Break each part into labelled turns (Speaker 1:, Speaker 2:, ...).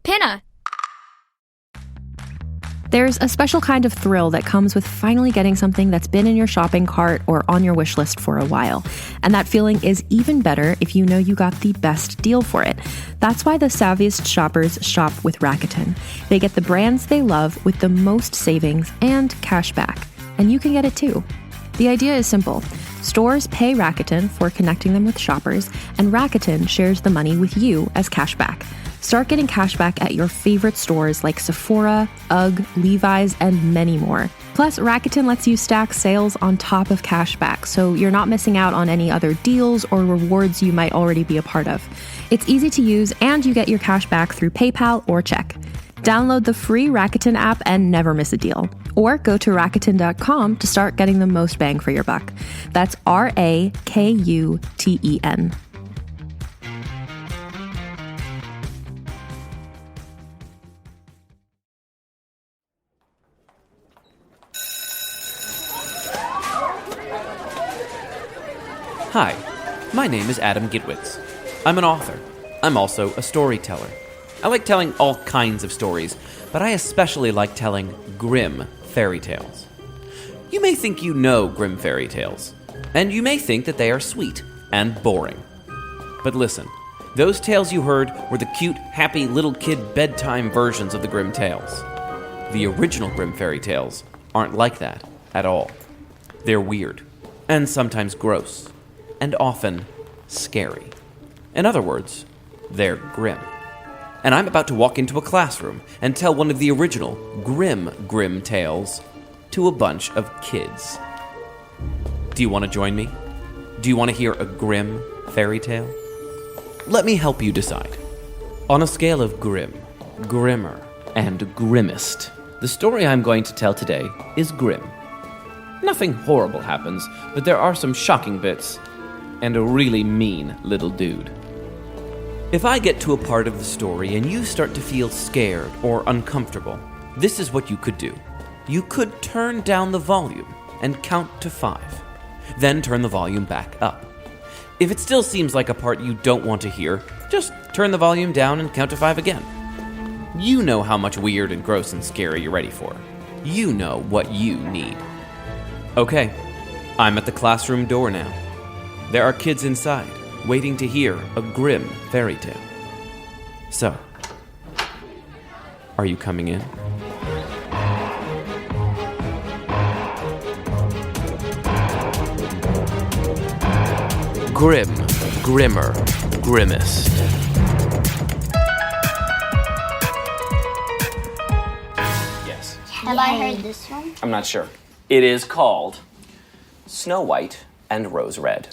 Speaker 1: Pinna.
Speaker 2: There's a special kind of thrill that comes with finally getting something that's been in your shopping cart or on your wish list for a while. And that feeling is even better if you know you got the best deal for it. That's why the savviest shoppers shop with Rakuten. They get the brands they love with the most savings and cash back. And you can get it too. The idea is simple. Stores pay Rakuten for connecting them with shoppers, and Rakuten shares the money with you as cashback. Start getting cashback at your favorite stores like Sephora, UGG, Levi's, and many more. Plus, Rakuten lets you stack sales on top of cashback, so you're not missing out on any other deals or rewards you might already be a part of. It's easy to use, and you get your cashback through PayPal or check. Download the free Rakuten app and never miss a deal. Or go to Rakuten.com to start getting the most bang for your buck. That's Rakuten.
Speaker 3: Hi, my name is Adam Gitwitz. I'm an author. I'm also a storyteller. I like telling all kinds of stories, but I especially like telling Grimm fairy tales. You may think you know Grimm fairy tales, and you may think that they are sweet and boring. But listen, those tales you heard were the cute, happy little kid bedtime versions of the Grimm tales. The original Grimm fairy tales aren't like that at all. They're weird, and sometimes gross, and often scary. In other words, they're grim. And I'm about to walk into a classroom and tell one of the original Grimm tales to a bunch of kids. Do you want to join me? Do you want to hear a Grimm fairy tale? Let me help you decide. On a scale of grim, grimmer, and grimmest, the story I'm going to tell today is grim. Nothing horrible happens, but there are some shocking bits, and a really mean little dude. If I get to a part of the story and you start to feel scared or uncomfortable, this is what you could do. You could turn down the volume and count to 5. Then turn the volume back up. If it still seems like a part you don't want to hear, just turn the volume down and count to 5 again. You know how much weird and gross and scary you're ready for. You know what you need. Okay, I'm at the classroom door now. There are kids inside, waiting to hear a Grimm fairy tale. So, are you coming in? Grimm, grimmer, grimmest. Yes.
Speaker 4: Have I heard this one?
Speaker 3: I'm not sure. It is called Snow White and Rose Red.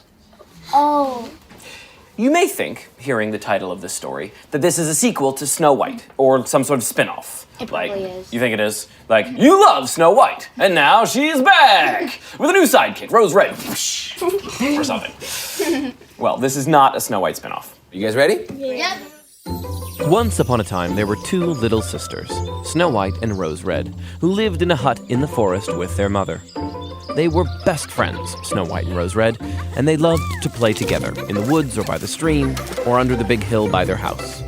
Speaker 4: Oh.
Speaker 3: You may think, hearing the title of this story, that this is a sequel to Snow White, or some sort of spin-off.
Speaker 4: It probably is.
Speaker 3: You think it is? Like, you love Snow White, and now she's back! With a new sidekick, Rose Red. Or something. Well, this is not a Snow White spin-off. Are you guys ready?
Speaker 4: Yep.
Speaker 3: Once upon a time, there were 2 little sisters, Snow White and Rose Red, who lived in a hut in the forest with their mother. They were best friends, Snow White and Rose Red, and they loved to play together in the woods or by the stream or under the big hill by their house.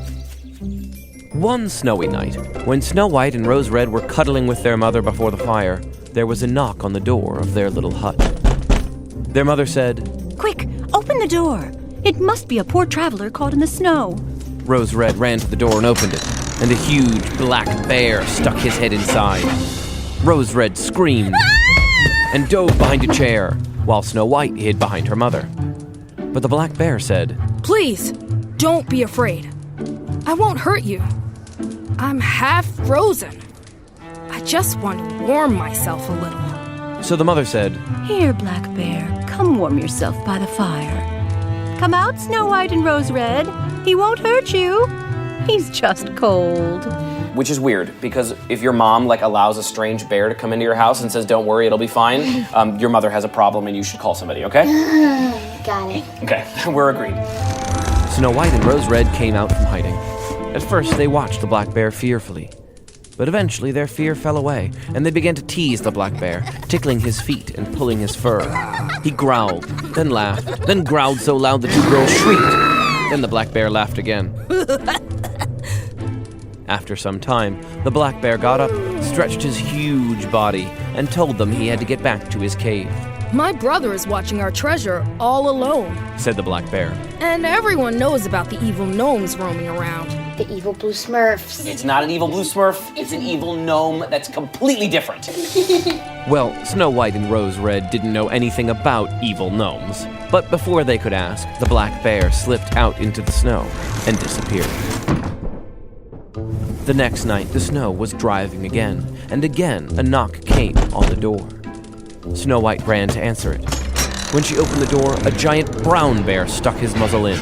Speaker 3: One snowy night, when Snow White and Rose Red were cuddling with their mother before the fire, there was a knock on the door of their little hut. Their mother said,
Speaker 5: "Quick, open the door. It must be a poor traveler caught in the snow."
Speaker 3: Rose Red ran to the door and opened it, and a huge black bear stuck his head inside. Rose Red screamed and dove behind a chair, while Snow White hid behind her mother. But the black bear said,
Speaker 6: "Please, don't be afraid. I won't hurt you. I'm half frozen. I just want to warm myself a little."
Speaker 3: So the mother said,
Speaker 5: "Here, Black Bear, come warm yourself by the fire. Come out, Snow White and Rose Red. He won't hurt you. He's just cold."
Speaker 3: which is weird, because if your mom allows a strange bear to come into your house and says, "Don't worry, it'll be fine," your mother has a problem and you should call somebody, okay?
Speaker 4: Got it.
Speaker 3: Okay, we're agreed. Snow White and Rose Red came out from hiding. At first, they watched the black bear fearfully. But eventually, their fear fell away, and they began to tease the black bear, tickling his feet and pulling his fur. He growled, then laughed, then growled so loud the two girls shrieked. Then the black bear laughed again. After some time, the black bear got up, stretched his huge body, and told them he had to get back to his cave.
Speaker 6: My brother is watching our treasure all alone,
Speaker 3: Said the black bear.
Speaker 6: and everyone knows about the evil gnomes roaming around.
Speaker 4: The evil blue Smurfs.
Speaker 1: It's not an evil blue Smurf, it's an evil gnome that's completely different.
Speaker 3: Well, Snow White and Rose Red didn't know anything about evil gnomes. But before they could ask, the black bear slipped out into the snow and disappeared. The next night, the snow was driving again, and again a knock came on the door. Snow White ran to answer it. When she opened the door, a giant brown bear stuck his muzzle in.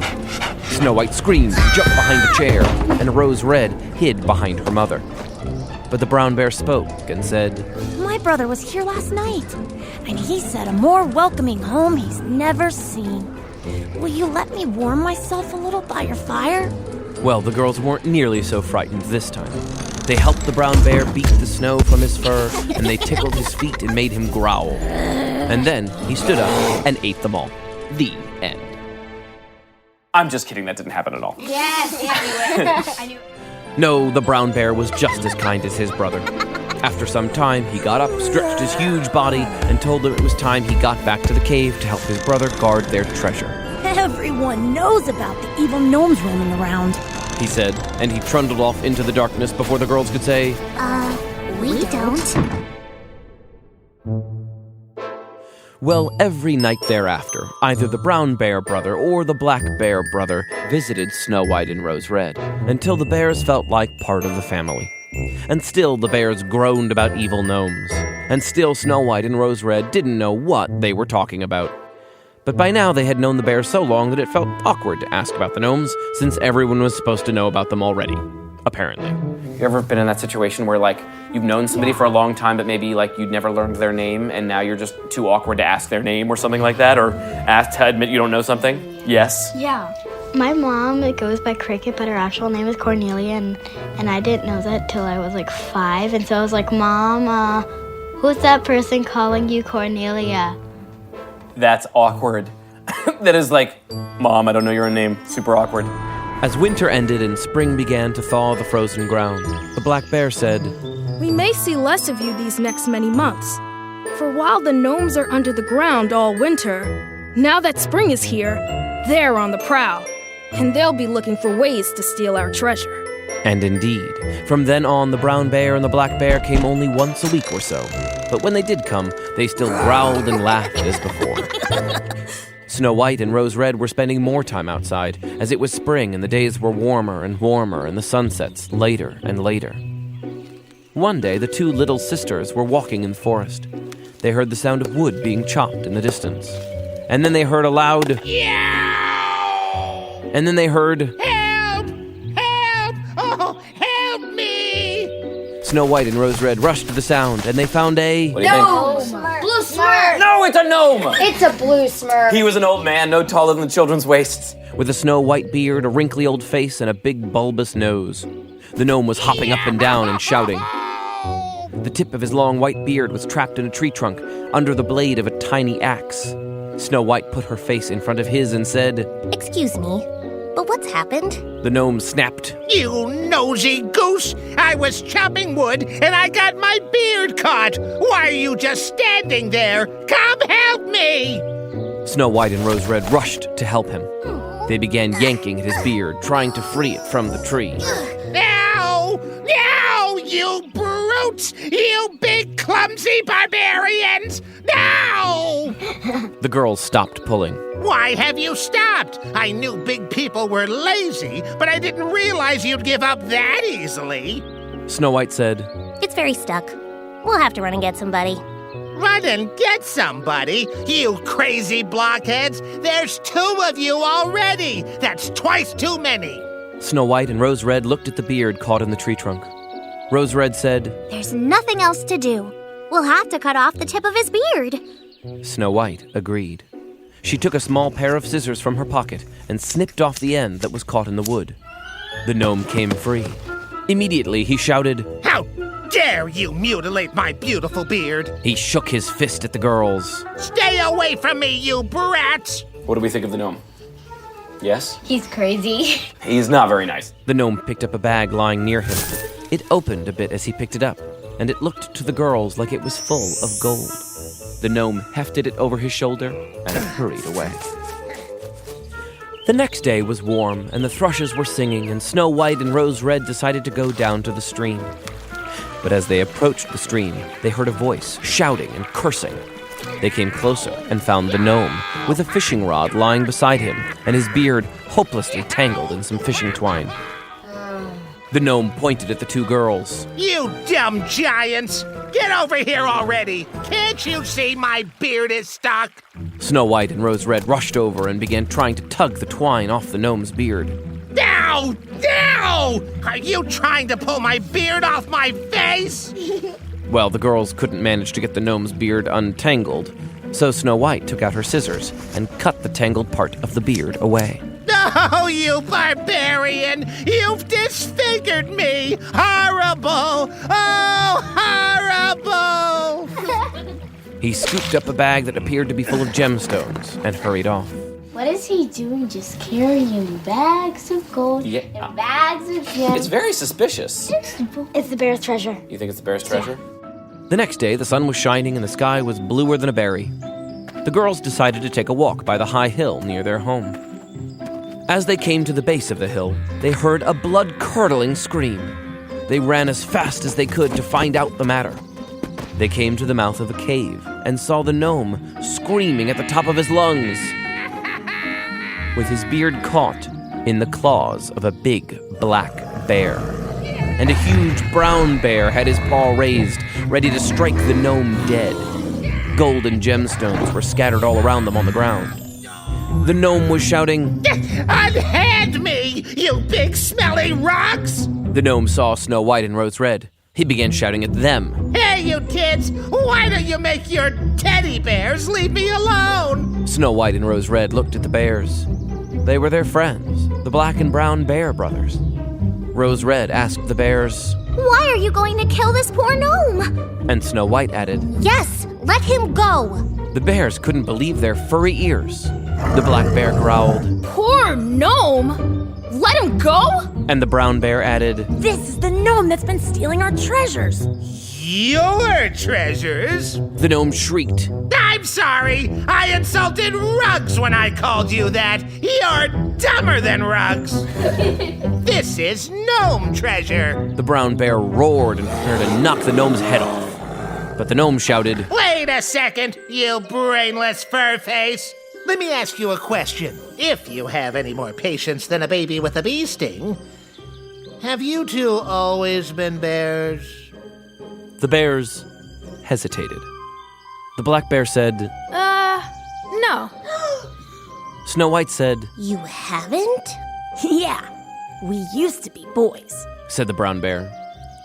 Speaker 3: Snow White screamed, jumped behind a chair, and Rose Red hid behind her mother. But the brown bear spoke and said,
Speaker 7: My brother was here last night, and he said a more welcoming home he's never seen. Will you let me warm myself a little by your fire?
Speaker 3: Well, the girls weren't nearly so frightened this time. They helped the brown bear beat the snow from his fur, and they tickled his feet and made him growl. And then he stood up and ate them all. The end.
Speaker 1: I'm just kidding, that didn't happen at all.
Speaker 4: Yes, I knew it.
Speaker 3: No, the brown bear was just as kind as his brother. After some time, he got up, stretched his huge body, and told them it was time he got back to the cave to help his brother guard their treasure.
Speaker 7: Everyone knows about the evil gnomes roaming around.
Speaker 3: He said, and he trundled off into the darkness before the girls could say,
Speaker 7: We don't.
Speaker 3: Well, every night thereafter, either the brown bear brother or the black bear brother visited Snow White and Rose Red, until the bears felt like part of the family. And still the bears groaned about evil gnomes. And still Snow White and Rose Red didn't know what they were talking about. But by now they had known the bears so long that it felt awkward to ask about the gnomes, since everyone was supposed to know about them already. Apparently.
Speaker 1: You ever been in that situation where, like, you've known somebody for a long time, but maybe, like, you'd never learned their name, and now you're just too awkward to ask their name or something like that, or ask to admit you don't know something? Yes?
Speaker 4: Yeah. My mom goes by Cricket, but her actual name is Cornelia, and I didn't know that till I was like 5, and so I was like, Mom, who's that person calling you Cornelia?
Speaker 1: That's awkward. That is like, Mom, I don't know your own name. Super awkward.
Speaker 3: As winter ended and spring began to thaw the frozen ground, the black bear said,
Speaker 6: We may see less of you these next many months. For while the gnomes are under the ground all winter, now that spring is here, they're on the prowl, and they'll be looking for ways to steal our treasure.
Speaker 3: And indeed, from then on the brown bear and the black bear came only once a week or so. But when they did come, they still growled and laughed as before. Snow White and Rose Red were spending more time outside, as it was spring and the days were warmer and warmer and the sunsets later and later. One day, the two little sisters were walking in the forest. They heard the sound of wood being chopped in the distance. And then they heard a loud "Yow!" And then they heard
Speaker 8: Help! Help! Oh, help me!
Speaker 3: Snow White and Rose Red rushed to the sound, and they found a
Speaker 1: What do you think?
Speaker 4: Blue Smurf!
Speaker 1: No, it's a gnome!
Speaker 4: It's a blue Smurf.
Speaker 1: He was an old man, no taller than the children's waists.
Speaker 3: with a snow-white beard, a wrinkly old face, and a big bulbous nose. The gnome was hopping up and down and shouting. The tip of his long white beard was trapped in a tree trunk under the blade of a tiny axe. Snow White put her face in front of his and said,
Speaker 7: Excuse me, but what's happened?
Speaker 3: The gnome snapped.
Speaker 8: You nosy goose! I was chopping wood and I got my beard caught! Why are you just standing there? Come help me!
Speaker 3: Snow White and Rose Red rushed to help him. They began yanking at his beard, trying to free it from the tree.
Speaker 8: Now! Now, you brutes! You big clumsy barbarians! Now!
Speaker 3: The girls stopped pulling.
Speaker 8: Why have you stopped? I knew big people were lazy, but I didn't realize you'd give up that easily.
Speaker 3: Snow White said,
Speaker 7: It's very stuck. We'll have to run and get somebody.
Speaker 8: Run and get somebody, you crazy blockheads! There's 2 of you already! That's twice too many!
Speaker 3: Snow White and Rose Red looked at the beard caught in the tree trunk. Rose Red said,
Speaker 7: There's nothing else to do. We'll have to cut off the tip of his beard.
Speaker 3: Snow White agreed. She took a small pair of scissors from her pocket and snipped off the end that was caught in the wood. The gnome came free. Immediately, he shouted,
Speaker 8: How dare you mutilate my beautiful beard!
Speaker 3: He shook his fist at the girls.
Speaker 8: Stay away from me, you brats!
Speaker 1: What do we think of the gnome? Yes?
Speaker 4: He's crazy.
Speaker 1: He's not very nice.
Speaker 3: The gnome picked up a bag lying near him. It opened a bit as he picked it up, and it looked to the girls like it was full of gold. The gnome hefted it over his shoulder and hurried away. The next day was warm, and the thrushes were singing, and Snow White and Rose Red decided to go down to the stream. But as they approached the stream, they heard a voice shouting and cursing. They came closer and found the gnome, with a fishing rod lying beside him, and his beard hopelessly tangled in some fishing twine. The gnome pointed at the two girls.
Speaker 8: You dumb giants! Get over here already! Can't you see my beard is stuck?
Speaker 3: Snow White and Rose Red rushed over and began trying to tug the twine off the gnome's beard.
Speaker 8: Now! Now! Are you trying to pull my beard off my face?
Speaker 3: Well, the girls couldn't manage to get the gnome's beard untangled, so Snow White took out her scissors and cut the tangled part of the beard away.
Speaker 8: Oh, you barbarian! You've disfigured me! Horrible! Oh, horrible!
Speaker 3: He scooped up a bag that appeared to be full of gemstones and hurried off.
Speaker 4: What is he doing just carrying bags of gold and bags of gems?
Speaker 1: It's very suspicious.
Speaker 4: It's the bear's treasure.
Speaker 1: You think it's the bear's treasure?
Speaker 3: The next day, the sun was shining and the sky was bluer than a berry. The girls decided to take a walk by the high hill near their home. As they came to the base of the hill, they heard a blood-curdling scream. They ran as fast as they could to find out the matter. They came to the mouth of a cave and saw the gnome screaming at the top of his lungs, with his beard caught in the claws of a big black bear. And a huge brown bear had his paw raised, ready to strike the gnome dead. Golden gemstones were scattered all around them on the ground. The gnome was shouting,
Speaker 8: Unhand me, you big smelly rocks!
Speaker 3: The gnome saw Snow White and Rose Red. He began shouting at them.
Speaker 8: Hey, you kids! Why don't you make your teddy bears leave me alone?
Speaker 3: Snow White and Rose Red looked at the bears. They were their friends, the Black and Brown Bear brothers. Rose Red asked the bears,
Speaker 7: Why are you going to kill this poor gnome?
Speaker 3: And Snow White added,
Speaker 7: Yes, let him go.
Speaker 3: The bears couldn't believe their furry ears. The black bear growled,
Speaker 6: Poor gnome! Let him go?
Speaker 3: And the brown bear added,
Speaker 7: This is the gnome that's been stealing our treasures.
Speaker 8: Your treasures?
Speaker 3: The gnome shrieked.
Speaker 8: I'm sorry! I insulted Rugs when I called you that! You're dumber than Rugs! This is gnome treasure!
Speaker 3: The brown bear roared and prepared to knock the gnome's head off. But the gnome shouted,
Speaker 8: Wait a second, you brainless fur face! Let me ask you a question. If you have any more patience than a baby with a bee sting, have you two always been bears?
Speaker 3: The bears hesitated. The black bear said,
Speaker 6: No.
Speaker 3: Snow White said,
Speaker 7: You haven't? Yeah, we used to be boys.
Speaker 3: said the brown bear.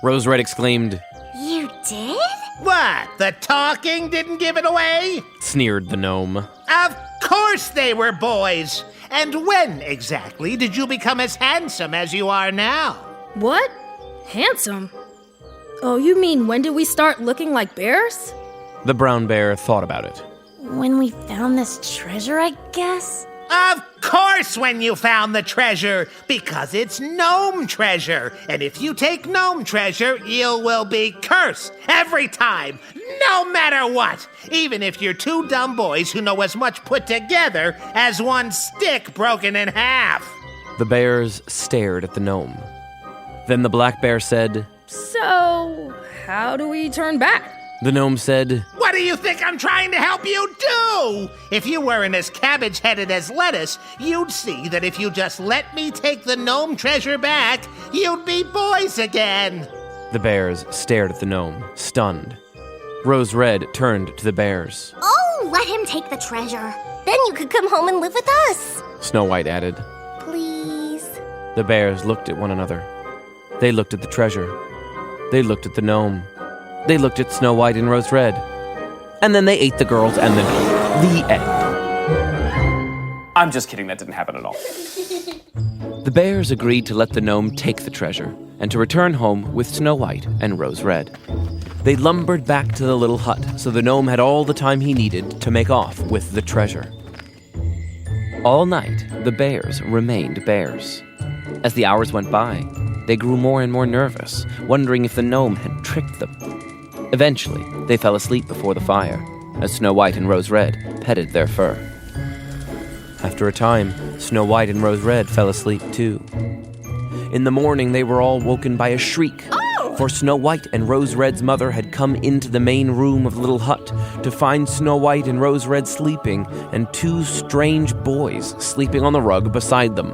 Speaker 3: Rose Red exclaimed,
Speaker 7: You did?
Speaker 8: What, the talking didn't give it away?
Speaker 3: sneered the gnome.
Speaker 8: Of course they were boys! And when exactly did you become as handsome as you are now?
Speaker 6: What? Handsome? Oh, you mean when did we start looking like bears?
Speaker 3: The brown bear thought about it.
Speaker 7: When we found this treasure, I guess?
Speaker 8: Of course when you found the treasure, because it's gnome treasure. And if you take gnome treasure, you will be cursed every time, no matter what. Even if you're two dumb boys who know as much put together as one stick broken in half.
Speaker 3: The bears stared at the gnome. Then the black bear said,
Speaker 6: So, how do we turn back?
Speaker 3: The gnome said,
Speaker 8: What do you think I'm trying to help you do? If you weren't as cabbage-headed as lettuce, you'd see that if you just let me take the gnome treasure back, you'd be boys again.
Speaker 3: The bears stared at the gnome, stunned. Rose Red turned to the bears.
Speaker 7: Oh, let him take the treasure. Then you could come home and live with us.
Speaker 3: Snow White added.
Speaker 7: Please.
Speaker 3: The bears looked at one another. They looked at the treasure. They looked at the gnome. They looked at Snow White and Rose Red. And then they ate the girls and the gnome. The end.
Speaker 1: I'm just kidding, that didn't happen at all.
Speaker 3: The bears agreed to let the gnome take the treasure and to return home with Snow White and Rose Red. They lumbered back to the little hut so the gnome had all the time he needed to make off with the treasure. All night, the bears remained bears. As the hours went by, they grew more and more nervous, wondering if the gnome had tricked them. Eventually, they fell asleep before the fire, as Snow White and Rose Red petted their fur. After a time, Snow White and Rose Red fell asleep too. In the morning, they were all woken by a shriek, for Snow White and Rose Red's mother had come into the main room of the little hut to find Snow White and Rose Red sleeping and two strange boys sleeping on the rug beside them.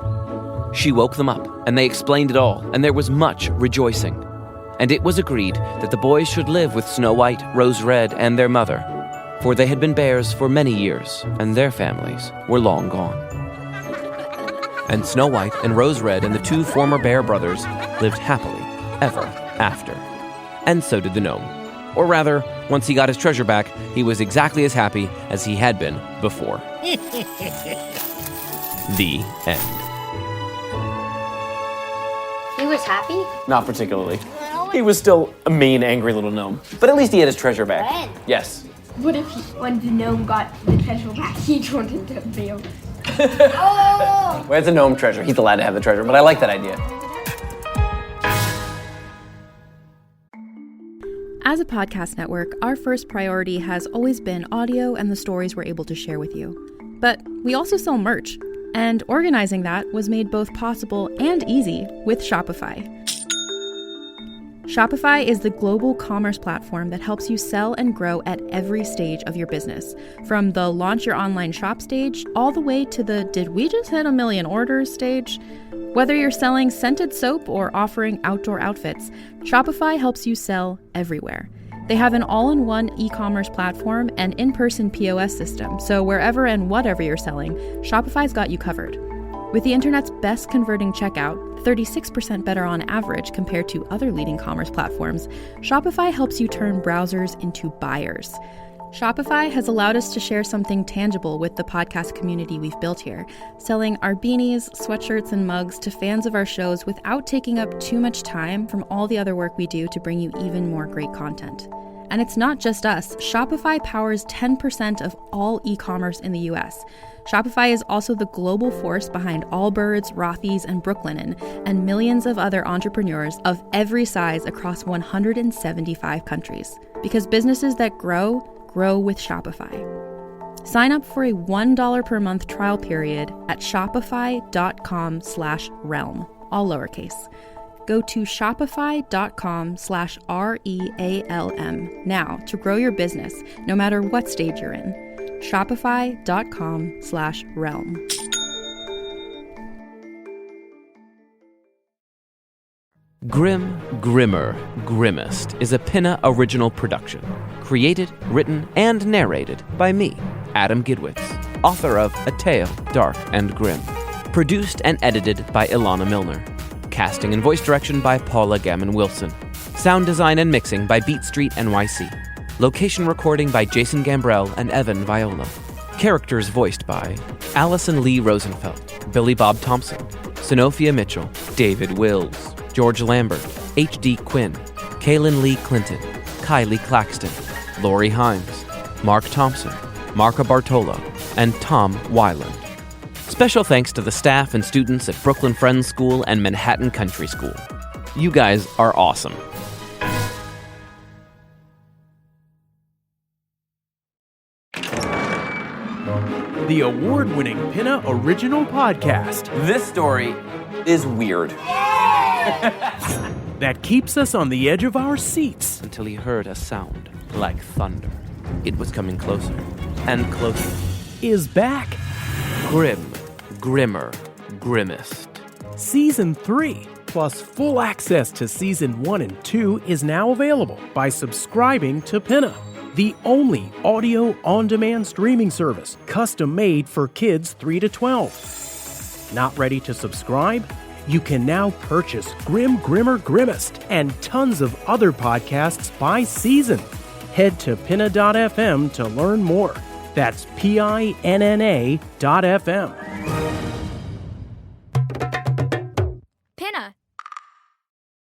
Speaker 3: She woke them up, and they explained it all, and there was much rejoicing. And it was agreed that the boys should live with Snow White, Rose Red, and their mother, for they had been bears for many years, and their families were long gone. And Snow White and Rose Red and the two former bear brothers lived happily ever after. And so did the gnome. Or rather, once he got his treasure back, he was exactly as happy as he had been before. The end.
Speaker 4: He was happy?
Speaker 1: Not particularly. He was still a mean, angry little gnome. But at least he had his treasure back.
Speaker 4: When?
Speaker 1: Yes.
Speaker 9: What if when the gnome got the treasure back, he turned into a bear?
Speaker 4: Oh!
Speaker 1: Well, it's a gnome treasure. He's allowed to have the treasure, but I like that idea.
Speaker 2: As a podcast network, our first priority has always been audio and the stories we're able to share with you. But we also sell merch, and organizing that was made both possible and easy with Shopify. Shopify is the global commerce platform that helps you sell and grow at every stage of your business, from the launch your online shop stage all the way to the did we just hit 1 million orders stage. Whether you're selling scented soap or offering outdoor outfits, Shopify helps you sell everywhere. They have an all-in-one e-commerce platform and in-person POS system, so wherever and whatever you're selling, Shopify's got you covered. With the internet's best converting checkout, 36% better on average compared to other leading commerce platforms, Shopify helps you turn browsers into buyers. Shopify has allowed us to share something tangible with the podcast community we've built here, selling our beanies, sweatshirts, and mugs to fans of our shows without taking up too much time from all the other work we do to bring you even more great content. And it's not just us. Shopify powers 10% of all e-commerce in the US. Shopify is also the global force behind Allbirds, Rothy's, and Brooklinen, and millions of other entrepreneurs of every size across 175 countries. Because businesses that grow with Shopify. Sign up for a $1 per month trial period at shopify.com/realm, all lowercase. Go to shopify.com/REALM now to grow your business, no matter what stage you're in. Shopify.com/realm.
Speaker 3: Grimm, Grimmer, Grimmest is a Pinna original production. Created, written, and narrated by me, Adam Gidwitz, author of A Tale, Dark and Grim. Produced and edited by Ilana Milner. Casting and voice direction by Paula Gammon-Wilson. Sound design and mixing by Beat Street NYC. Location recording by Jason Gambrell and Evan Viola. Characters voiced by Allison Lee Rosenfeld, Billy Bob Thompson, Sonophia Mitchell, David Wills, George Lambert, H.D. Quinn, Kaylin Lee Clinton, Kylie Claxton, Lori Himes, Mark Thompson, Marca Bartolo, and Tom Weiland. Special thanks to the staff and students at Brooklyn Friends School and Manhattan Country School. You guys are awesome.
Speaker 10: The award-winning Pinna Original Podcast
Speaker 1: This story is weird.
Speaker 10: that keeps us on the edge of our seats.
Speaker 3: Until he heard a sound like thunder. It was coming closer and closer.
Speaker 10: Is back.
Speaker 3: Grimm, Grimmer, Grimmest.
Speaker 10: Season 3, plus full access to Season 1 and 2 is now available by subscribing to Pinna, the only audio on-demand streaming service custom-made for kids 3 to 12. Not ready to subscribe? You can now purchase Grimm, Grimmer, Grimmest and tons of other podcasts by season. Head to pinna.fm to learn more. That's PINNA.FM.